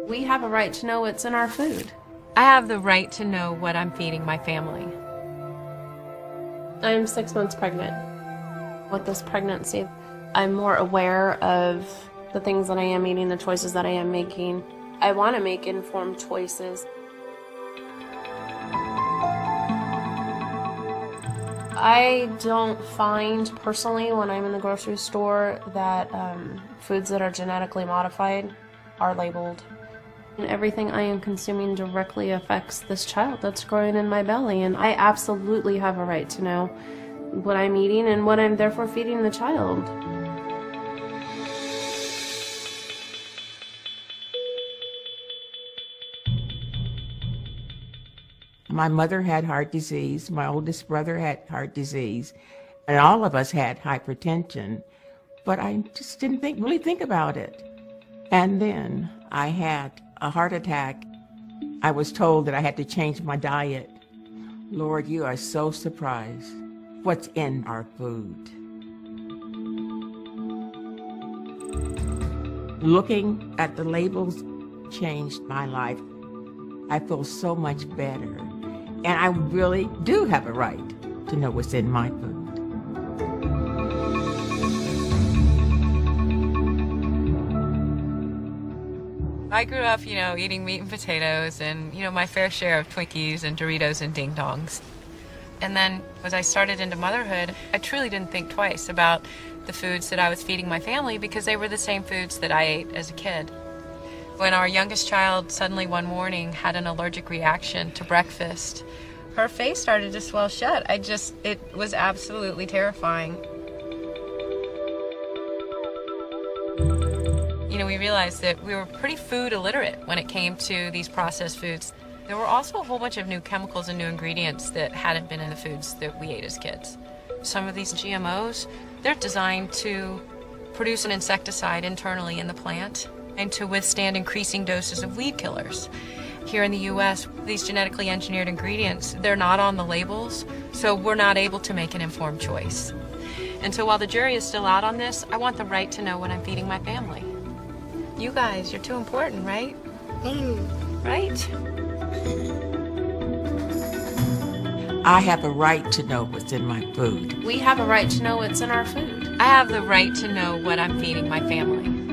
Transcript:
We have a right to know what's in our food. I have the right to know what I'm feeding my family. I'm 6 months pregnant. With this pregnancy, I'm more aware of the things that I am eating, the choices that I am making. I want to make informed choices. I don't find, personally, when I'm in the grocery store, that foods that are genetically modified are labeled. And everything I am consuming directly affects this child that's growing in my belly, and I absolutely have a right to know what I'm eating and what I'm therefore feeding the child. My mother had heart disease, my oldest brother had heart disease, and all of us had hypertension, but I just didn't really think about it. And then I had a heart attack. I was told that I had to change my diet. Lord, you are so surprised what's in our food. Looking at the labels changed my life. I feel so much better. And I really do have a right to know what's in my food. I grew up, eating meat and potatoes and, my fair share of Twinkies and Doritos and Ding Dongs. And then as I started into motherhood, I truly didn't think twice about the foods that I was feeding my family because they were the same foods that I ate as a kid. When our youngest child suddenly one morning had an allergic reaction to breakfast, her face started to swell shut. It was absolutely terrifying. We realized that we were pretty food illiterate when it came to these processed foods. There were also a whole bunch of new chemicals and new ingredients that hadn't been in the foods that we ate as kids. Some of these GMOs, they're designed to produce an insecticide internally in the plant and to withstand increasing doses of weed killers. Here in the U.S., these genetically engineered ingredients, they're not on the labels, so we're not able to make an informed choice. And so while the jury is still out on this, I want the right to know what I'm feeding my family. You guys, you're too important, right? Right? I have a right to know what's in my food. We have a right to know what's in our food. I have the right to know what I'm feeding my family.